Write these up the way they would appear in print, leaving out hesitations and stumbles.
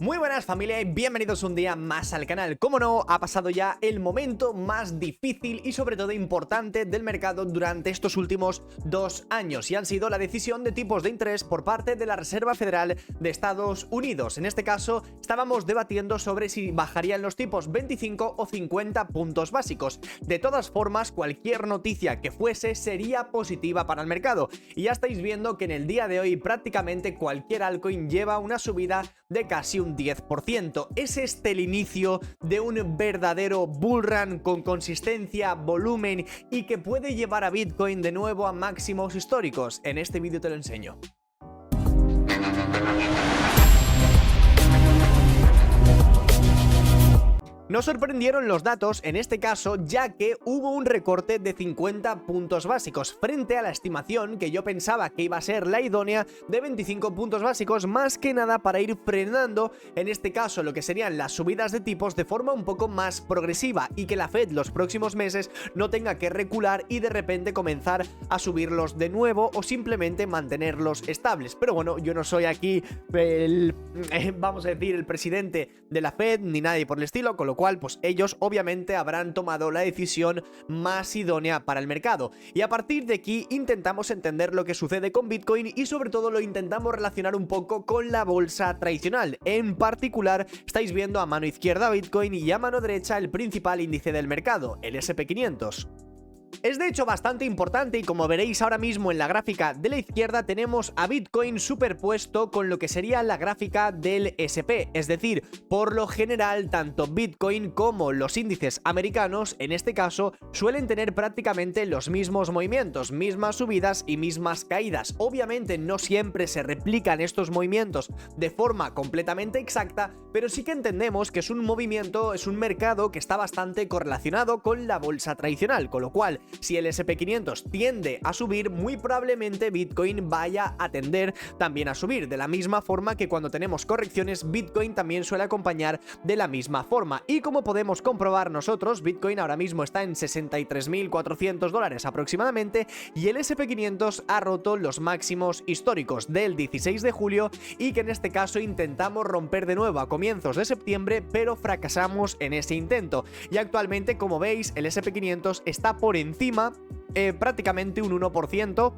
Muy buenas familia y bienvenidos un día más al canal. Como no, ha pasado ya el momento más difícil y sobre todo importante del mercado durante estos últimos 2 años y han sido la decisión de tipos de interés por parte de la Reserva Federal de Estados Unidos. En este caso estábamos debatiendo sobre si bajarían los tipos 25 o 50 puntos básicos. De todas formas, cualquier noticia que fuese sería positiva para el mercado y ya estáis viendo que en el día de hoy prácticamente cualquier altcoin lleva una subida de casi un 10%. ¿Es este el inicio de un verdadero bullrun con consistencia, volumen y que puede llevar a Bitcoin de nuevo a máximos históricos? En este vídeo te lo enseño. Nos sorprendieron los datos en este caso, ya que hubo un recorte de 50 puntos básicos frente a la estimación que yo pensaba que iba a ser la idónea de 25 puntos básicos, más que nada para ir frenando en este caso lo que serían las subidas de tipos de forma un poco más progresiva y que la Fed los próximos meses no tenga que recular y de repente comenzar a subirlos de nuevo o simplemente mantenerlos estables. Pero bueno, yo no soy aquí vamos a decir el presidente de la Fed ni nadie por el estilo, con lo cual pues ellos obviamente habrán tomado la decisión más idónea para el mercado. Y a partir de aquí intentamos entender lo que sucede con Bitcoin y sobre todo lo intentamos relacionar un poco con la bolsa tradicional. En particular estáis viendo a mano izquierda Bitcoin y a mano derecha el principal índice del mercado, el S&P 500. Es de hecho bastante importante y como veréis ahora mismo en la gráfica de la izquierda tenemos a Bitcoin superpuesto con lo que sería la gráfica del SP, es decir, por lo general tanto Bitcoin como los índices americanos en este caso suelen tener prácticamente los mismos movimientos, mismas subidas y mismas caídas. Obviamente no siempre se replican estos movimientos de forma completamente exacta, pero sí que entendemos que es un movimiento, es un mercado que está bastante correlacionado con la bolsa tradicional, con lo cual si el S&P 500 tiende a subir, muy probablemente Bitcoin vaya a tender también a subir. De la misma forma que cuando tenemos correcciones, Bitcoin también suele acompañar de la misma forma. Y como podemos comprobar nosotros, Bitcoin ahora mismo está en $63.400 aproximadamente y el S&P 500 ha roto los máximos históricos del 16 de julio y que en este caso intentamos romper de nuevo a comienzos de septiembre, pero fracasamos en ese intento. Y actualmente, como veis, el S&P 500 está por encima prácticamente un 1%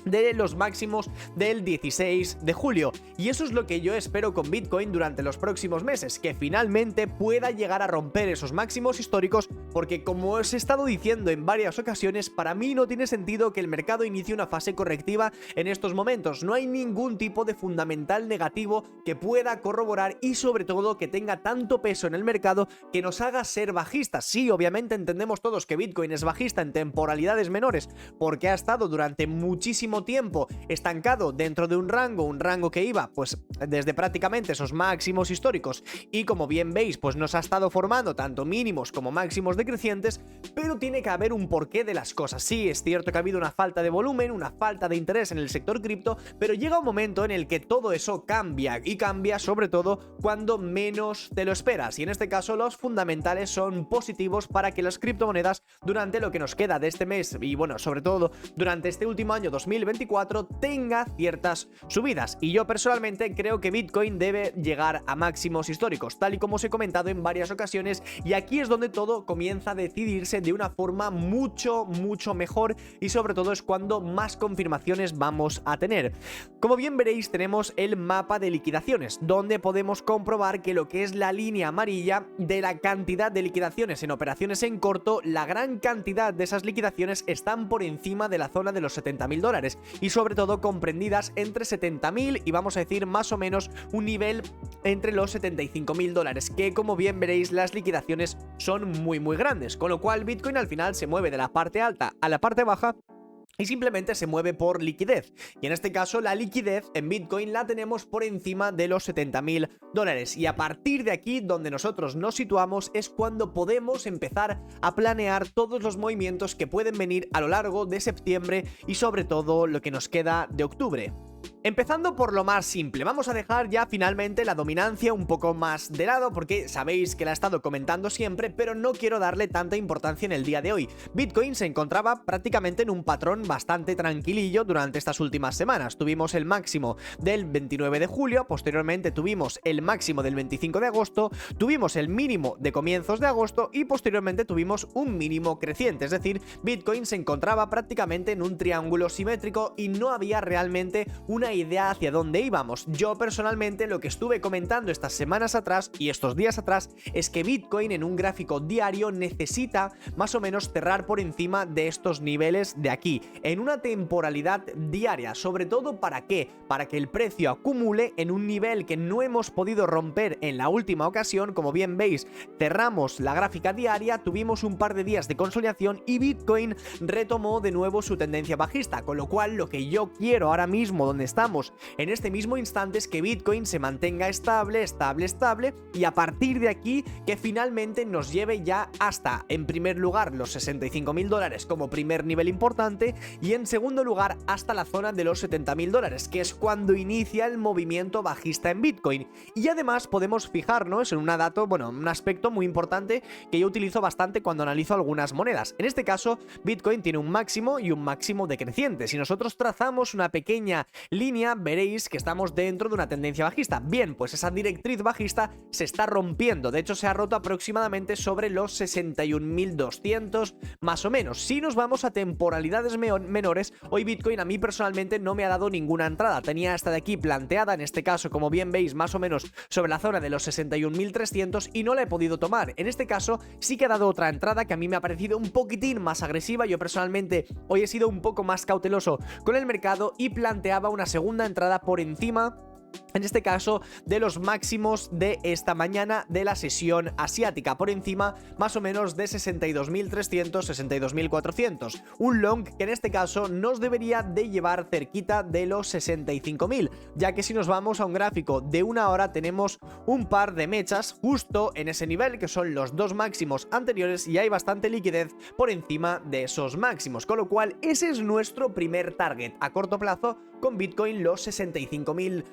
de los máximos del 16 de julio. Y eso es lo que yo espero con Bitcoin durante los próximos meses, que finalmente pueda llegar a romper esos máximos históricos, porque como os he estado diciendo en varias ocasiones, para mí no tiene sentido que el mercado inicie una fase correctiva en estos momentos. No hay ningún tipo de fundamental negativo que pueda corroborar y sobre todo que tenga tanto peso en el mercado que nos haga ser bajistas. Sí, obviamente entendemos todos que Bitcoin es bajista en temporalidades menores, porque ha estado durante muchísimo tiempo estancado dentro de un rango que iba pues desde prácticamente esos máximos históricos y como bien veis pues nos ha estado formando tanto mínimos como máximos decrecientes, pero tiene que haber un porqué de las cosas. Sí, es cierto que ha habido una falta de volumen, una falta de interés en el sector cripto, pero llega un momento en el que todo eso cambia y cambia sobre todo cuando menos te lo esperas y en este caso los fundamentales son positivos para que las criptomonedas durante lo que nos queda de este mes y bueno, sobre todo durante este último año 2024 tenga ciertas subidas. Y yo personalmente creo que Bitcoin debe llegar a máximos históricos, tal y como os he comentado en varias ocasiones, y aquí es donde todo comienza a decidirse de una forma mucho mejor y sobre todo es cuando más confirmaciones vamos a tener. Como bien veréis tenemos el mapa de liquidaciones, donde podemos comprobar que lo que es la línea amarilla de la cantidad de liquidaciones en operaciones en corto, la gran cantidad de esas liquidaciones están por encima de la zona de los $70.000 y sobre todo comprendidas entre 70.000 y vamos a decir más o menos un nivel entre los $75.000, que como bien veréis las liquidaciones son muy grandes, con lo cual Bitcoin al final se mueve de la parte alta a la parte baja y simplemente se mueve por liquidez. Y en este caso la liquidez en Bitcoin la tenemos por encima de los $70.000. Y a partir de aquí donde nosotros nos situamos es cuando podemos empezar a planear todos los movimientos que pueden venir a lo largo de septiembre y sobre todo lo que nos queda de octubre. Empezando por lo más simple, vamos a dejar ya finalmente la dominancia un poco más de lado porque sabéis que la he estado comentando siempre, pero no quiero darle tanta importancia en el día de hoy. Bitcoin se encontraba prácticamente en un patrón bastante tranquilillo durante estas últimas semanas. Tuvimos el máximo del 29 de julio, posteriormente tuvimos el máximo del 25 de agosto, tuvimos el mínimo de comienzos de agosto y posteriormente tuvimos un mínimo creciente, es decir, Bitcoin se encontraba prácticamente en un triángulo simétrico y no había realmente una idea hacia dónde íbamos. Yo personalmente lo que estuve comentando estas semanas atrás y estos días atrás es que Bitcoin en un gráfico diario necesita más o menos cerrar por encima de estos niveles de aquí, en una temporalidad diaria. ¿Sobre todo para qué? Para que el precio acumule en un nivel que no hemos podido romper en la última ocasión. Como bien veis, cerramos la gráfica diaria, tuvimos un par de días de consolidación y Bitcoin retomó de nuevo su tendencia bajista, con lo cual lo que yo quiero ahora mismo, donde estamos en este mismo instante, es que Bitcoin se mantenga estable y a partir de aquí que finalmente nos lleve ya hasta, en primer lugar, los $65.000 como primer nivel importante y en segundo lugar hasta la zona de los $70.000, que es cuando inicia el movimiento bajista en Bitcoin. Y además podemos fijarnos en un aspecto muy importante que yo utilizo bastante cuando analizo algunas monedas. En este caso, Bitcoin tiene un máximo y un máximo decreciente. Si nosotros trazamos una pequeña línea, veréis que estamos dentro de una tendencia bajista. Bien, pues esa directriz bajista se está rompiendo. De hecho, se ha roto aproximadamente sobre los 61.200 más o menos. Si nos vamos a temporalidades menores, hoy Bitcoin a mí personalmente no me ha dado ninguna entrada. Tenía esta de aquí planteada, en este caso, como bien veis, más o menos sobre la zona de los 61.300 y no la he podido tomar. En este caso sí que ha dado otra entrada que a mí me ha parecido un poquitín más agresiva. Yo personalmente hoy he sido un poco más cauteloso con el mercado y planteaba una segunda entrada por encima, en este caso, de los máximos de esta mañana de la sesión asiática, por encima más o menos de 62.300, 62.400. Un long que en este caso nos debería de llevar cerquita de los 65.000, ya que si nos vamos a un gráfico de una hora tenemos un par de mechas justo en ese nivel, que son los dos máximos anteriores, y hay bastante liquidez por encima de esos máximos, con lo cual ese es nuestro primer target a corto plazo con Bitcoin, los $65.000.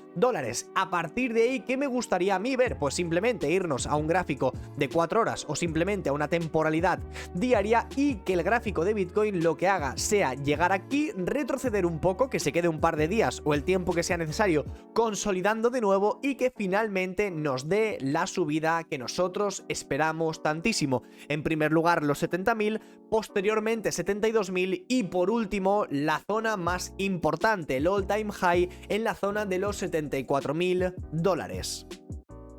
A partir de ahí, ¿qué me gustaría a mí ver? Pues simplemente irnos a un gráfico de 4 horas o simplemente a una temporalidad diaria y que el gráfico de Bitcoin lo que haga sea llegar aquí, retroceder un poco, que se quede un par de días o el tiempo que sea necesario consolidando de nuevo y que finalmente nos dé la subida que nosotros esperamos tantísimo. En primer lugar los 70.000, posteriormente 72.000 y por último la zona más importante, el all time high en la zona de los $74.000.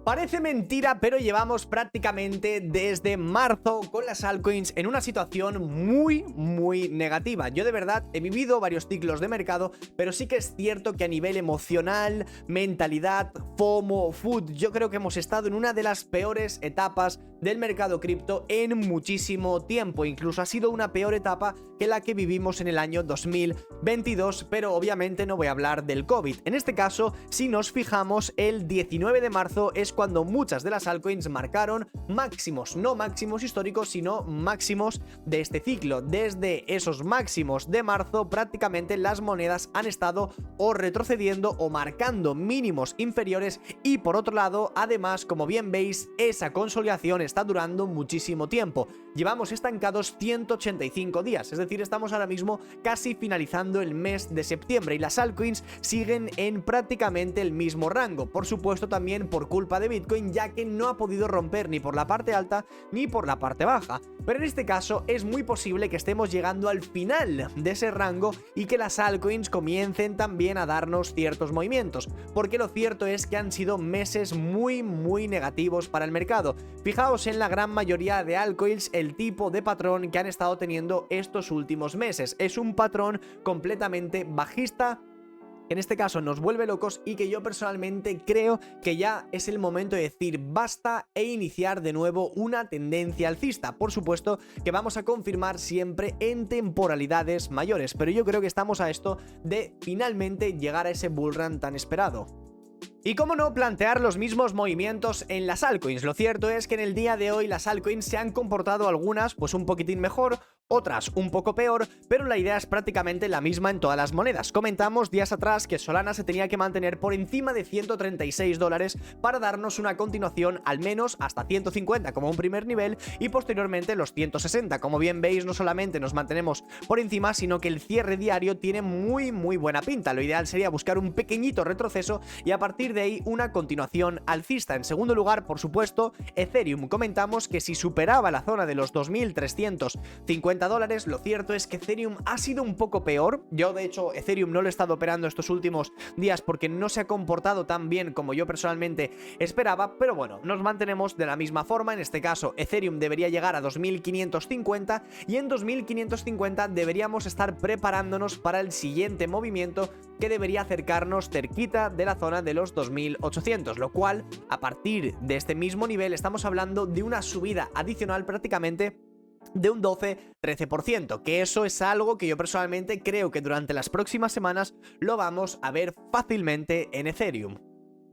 Parece mentira, pero llevamos prácticamente desde marzo con las altcoins en una situación muy negativa. Yo de verdad he vivido varios ciclos de mercado, pero sí que es cierto que a nivel emocional, mentalidad, FOMO, food, yo creo que hemos estado en una de las peores etapas del mercado cripto en muchísimo tiempo. Incluso ha sido una peor etapa que la que vivimos en el año 2022, pero obviamente no voy a hablar del COVID. En este caso, si nos fijamos, el 19 de marzo es cuando muchas de las altcoins marcaron máximos, no máximos históricos, sino máximos de este ciclo. Desde esos máximos de marzo, prácticamente las monedas han estado o retrocediendo o marcando mínimos inferiores y por otro lado, además, como bien veis, esa consolidación está durando muchísimo tiempo. Llevamos estancados 185 días, es decir, estamos ahora mismo casi finalizando el mes de septiembre y las altcoins siguen en prácticamente el mismo rango. Por supuesto, también por culpa de Bitcoin, ya que no ha podido romper ni por la parte alta ni por la parte baja. Pero en este caso es muy posible que estemos llegando al final de ese rango y que las altcoins comiencen también a darnos ciertos movimientos, porque lo cierto es que han sido meses muy negativos para el mercado. Fijaos en la gran mayoría de altcoins el tipo de patrón que han estado teniendo estos últimos meses. Es un patrón completamente bajista, que en este caso nos vuelve locos y que yo personalmente creo que ya es el momento de decir basta e iniciar de nuevo una tendencia alcista. Por supuesto que vamos a confirmar siempre en temporalidades mayores, pero yo creo que estamos a esto de finalmente llegar a ese bull run tan esperado. Y cómo no plantear los mismos movimientos en las altcoins. Lo cierto es que en el día de hoy las altcoins se han comportado algunas pues un poquitín mejor, otras un poco peor, pero la idea es prácticamente la misma en todas las monedas. Comentamos días atrás que Solana se tenía que mantener por encima de $136 para darnos una continuación al menos hasta 150 como un primer nivel y posteriormente los 160. Como bien veis, no solamente nos mantenemos por encima, sino que el cierre diario tiene muy buena pinta. Lo ideal sería buscar un pequeñito retroceso y a partir de ahí una continuación alcista. En segundo lugar, por supuesto, Ethereum. Comentamos que si superaba la zona de los $2.350, lo cierto es que Ethereum ha sido un poco peor. Yo de hecho Ethereum no lo he estado operando estos últimos días porque no se ha comportado tan bien como yo personalmente esperaba, pero bueno, nos mantenemos de la misma forma. En este caso Ethereum debería llegar a 2.550 y en 2.550 deberíamos estar preparándonos para el siguiente movimiento que debería acercarnos cerquita de la zona de los 2.800, lo cual a partir de este mismo nivel estamos hablando de una subida adicional prácticamente de un 12-13%, que eso es algo que yo personalmente creo que durante las próximas semanas lo vamos a ver fácilmente en Ethereum.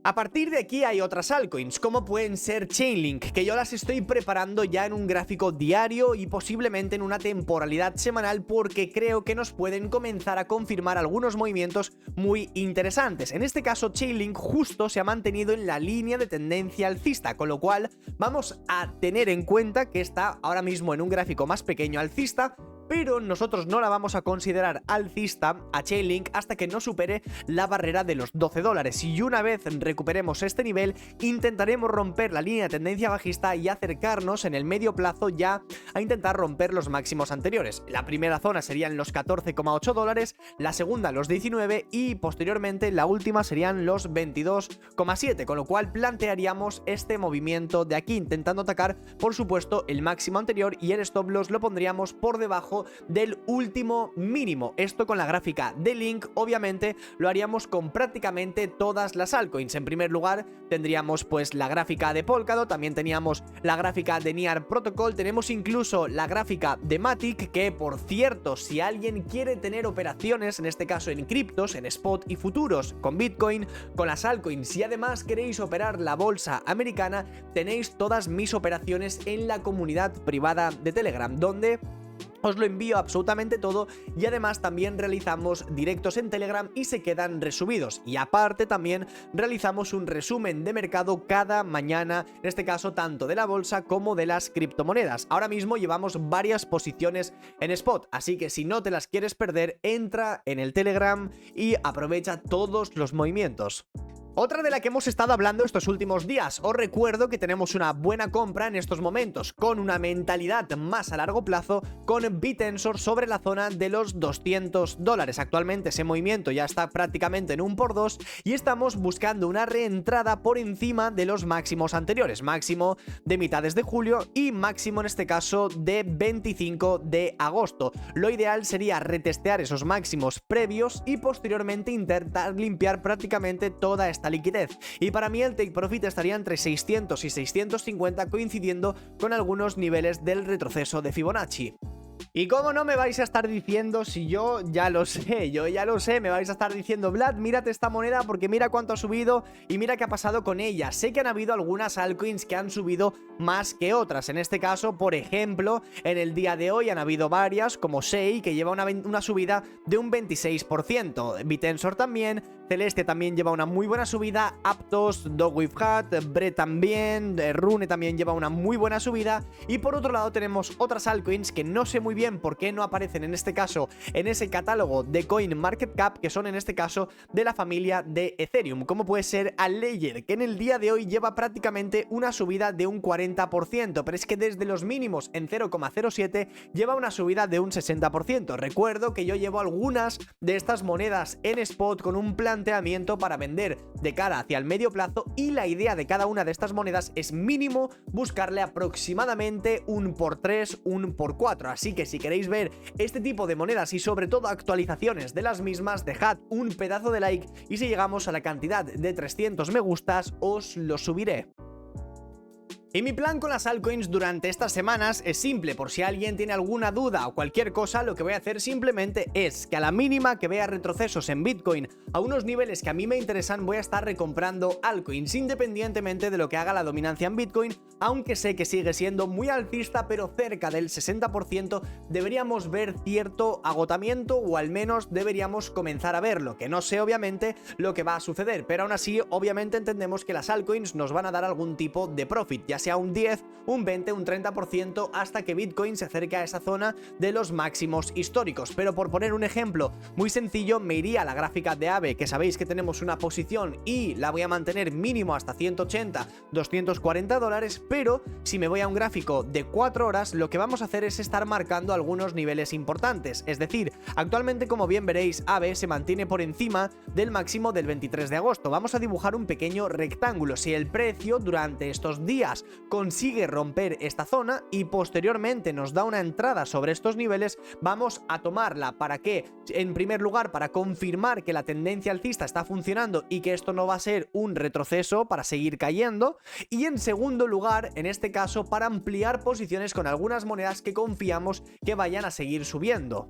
A partir de aquí hay otras altcoins, como pueden ser Chainlink, que yo las estoy preparando ya en un gráfico diario y posiblemente en una temporalidad semanal porque creo que nos pueden comenzar a confirmar algunos movimientos muy interesantes. En este caso, Chainlink justo se ha mantenido en la línea de tendencia alcista, con lo cual vamos a tener en cuenta que está ahora mismo en un gráfico más pequeño alcista, pero nosotros no la vamos a considerar alcista a Chainlink hasta que no supere la barrera de los $12. Y una vez recuperemos este nivel, intentaremos romper la línea de tendencia bajista y acercarnos en el medio plazo ya a intentar romper los máximos anteriores. La primera zona serían los $14,8, la segunda los 19 y posteriormente la última serían los 22,7, con lo cual plantearíamos este movimiento de aquí, intentando atacar, por supuesto, el máximo anterior y el stop loss lo pondríamos por debajo del último mínimo. Esto con la gráfica de Link, obviamente lo haríamos con prácticamente todas las altcoins. En primer lugar tendríamos pues la gráfica de Polkadot, también teníamos la gráfica de Near Protocol, tenemos incluso la gráfica de Matic, que por cierto, si alguien quiere tener operaciones, en este caso en criptos, en spot y futuros, con Bitcoin, con las altcoins y además queréis operar la bolsa americana, tenéis todas mis operaciones en la comunidad privada de Telegram, donde os lo envío absolutamente todo y además también realizamos directos en Telegram y se quedan resubidos. Y aparte también realizamos un resumen de mercado cada mañana, en este caso tanto de la bolsa como de las criptomonedas. Ahora mismo llevamos varias posiciones en spot, así que si no te las quieres perder, entra en el Telegram y aprovecha todos los movimientos. Otra de la que hemos estado hablando estos últimos días, os recuerdo que tenemos una buena compra en estos momentos, con una mentalidad más a largo plazo, con Bitensor sobre la zona de los $200. Actualmente ese movimiento ya está prácticamente en un por 2 y estamos buscando una reentrada por encima de los máximos anteriores, máximo de mitades de julio y máximo en este caso de 25 de agosto. Lo ideal sería retestear esos máximos previos y posteriormente intentar limpiar prácticamente toda esta liquidez. Y para mí el take profit estaría entre 600 y 650, coincidiendo con algunos niveles del retroceso de Fibonacci. Y cómo no me vais a estar diciendo, si yo ya lo sé, me vais a estar diciendo, Vlad, mírate esta moneda porque mira cuánto ha subido y mira qué ha pasado con ella. Sé que han habido algunas altcoins que han subido más que otras. En este caso, por ejemplo, en el día de hoy han habido varias, como Sei, que lleva una subida de un 26%. Bitensor también, Celeste también lleva una muy buena subida, Aptos, Dogwifhat, Bre también, Rune también lleva una muy buena subida. Y por otro lado tenemos otras altcoins que no sé muy bien por qué no aparecen en este caso en ese catálogo de CoinMarketCap, que son en este caso de la familia de Ethereum, como puede ser Alleged, que en el día de hoy lleva prácticamente una subida de un 40%, pero es que desde los mínimos en 0,07 lleva una subida de un 60%. Recuerdo que yo llevo algunas de estas monedas en spot con un planteamiento para vender de cara hacia el medio plazo y la idea de cada una de estas monedas es mínimo buscarle aproximadamente un por 3, un por 4, así que si queréis ver este tipo de monedas y sobre todo actualizaciones de las mismas, dejad un pedazo de like y si llegamos a la cantidad de 300 me gustas os lo subiré. Y mi plan con las altcoins durante estas semanas es simple. Por si alguien tiene alguna duda o cualquier cosa, lo que voy a hacer simplemente es que a la mínima que vea retrocesos en Bitcoin a unos niveles que a mí me interesan, voy a estar recomprando altcoins independientemente de lo que haga la dominancia en Bitcoin, aunque sé que sigue siendo muy alcista, pero cerca del 60% deberíamos ver cierto agotamiento, o al menos deberíamos comenzar a verlo, que no sé obviamente lo que va a suceder, pero aún así obviamente entendemos que las altcoins nos van a dar algún tipo de profit, ya sea un 10, un 20, un 30%, hasta que Bitcoin se acerque a esa zona de los máximos históricos. Pero por poner un ejemplo muy sencillo, me iría a la gráfica de AVE, que sabéis que tenemos una posición y la voy a mantener mínimo hasta 180, 240 dólares, pero si me voy a un gráfico de 4 horas, lo que vamos a hacer es estar marcando algunos niveles importantes. Es decir, actualmente, como bien veréis, AVE se mantiene por encima del máximo del 23 de agosto. Vamos a dibujar un pequeño rectángulo. Si el precio durante estos días consigue romper esta zona y posteriormente nos da una entrada sobre estos niveles, vamos a tomarla. ¿Para qué? En primer lugar, para confirmar que la tendencia alcista está funcionando y que esto no va a ser un retroceso para seguir cayendo, y en segundo lugar, en este caso, para ampliar posiciones con algunas monedas que confiamos que vayan a seguir subiendo.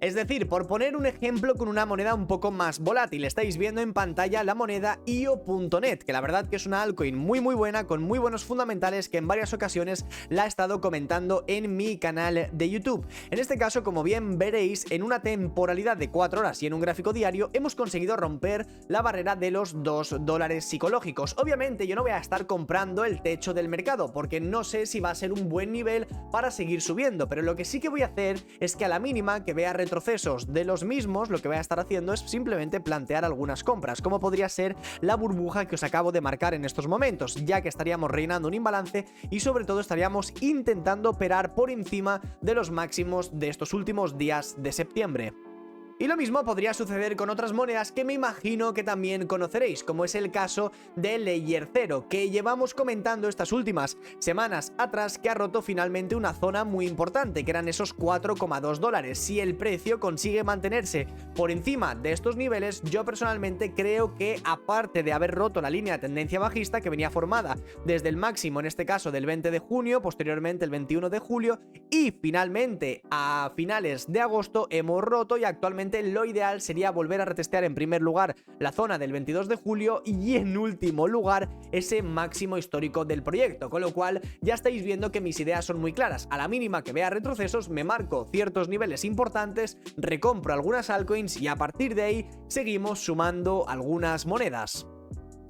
Es decir, por poner un ejemplo con una moneda un poco más volátil, estáis viendo en pantalla la moneda IO.net, que la verdad que es una altcoin muy buena, con muy buenos fundamentales, que en varias ocasiones la he estado comentando en mi canal de YouTube. En este caso, como bien veréis, en una temporalidad de 4 horas y en un gráfico diario, hemos conseguido romper la barrera de los $2 psicológicos. Obviamente yo no voy a estar comprando el techo del mercado, porque no sé si va a ser un buen nivel para seguir subiendo, pero lo que sí que voy a hacer es que a la mínima que vea retrocesos de los mismos, lo que voy a estar haciendo es simplemente plantear algunas compras, como podría ser la burbuja que os acabo de marcar en estos momentos, ya que estaríamos reinando un imbalance y sobre todo estaríamos intentando operar por encima de los máximos de estos últimos días de septiembre. Y lo mismo podría suceder con otras monedas que me imagino que también conoceréis, como es el caso de Layer 0, que llevamos comentando estas últimas semanas atrás, que ha roto finalmente una zona muy importante, que eran esos $4,2. Si el precio consigue mantenerse por encima de estos niveles, yo personalmente creo que, aparte de haber roto la línea de tendencia bajista que venía formada desde el máximo, en este caso del 20 de junio, posteriormente el 21 de julio, y finalmente a finales de agosto hemos roto, y actualmente lo ideal sería volver a retestear en primer lugar la zona del 22 de julio y en último lugar ese máximo histórico del proyecto, con lo cual ya estáis viendo que mis ideas son muy claras. A la mínima que vea retrocesos, me marco ciertos niveles importantes, recompro algunas altcoins y a partir de ahí seguimos sumando algunas monedas.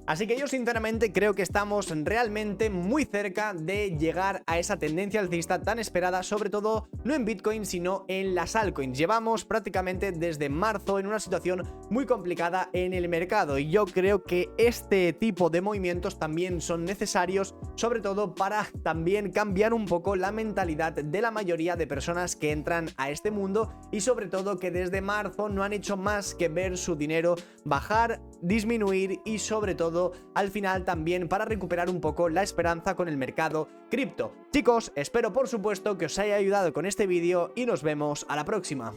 Así que yo sinceramente creo que estamos realmente muy cerca de llegar a esa tendencia alcista tan esperada, sobre todo no en Bitcoin sino en las altcoins. Llevamos prácticamente desde marzo en una situación muy complicada en el mercado y yo creo que este tipo de movimientos también son necesarios, sobre todo para también cambiar un poco la mentalidad de la mayoría de personas que entran a este mundo y sobre todo que desde marzo no han hecho más que ver su dinero bajar, disminuir y sobre todo al final también para recuperar un poco la esperanza con el mercado cripto. Chicos, espero por supuesto que os haya ayudado con este vídeo y nos vemos a la próxima.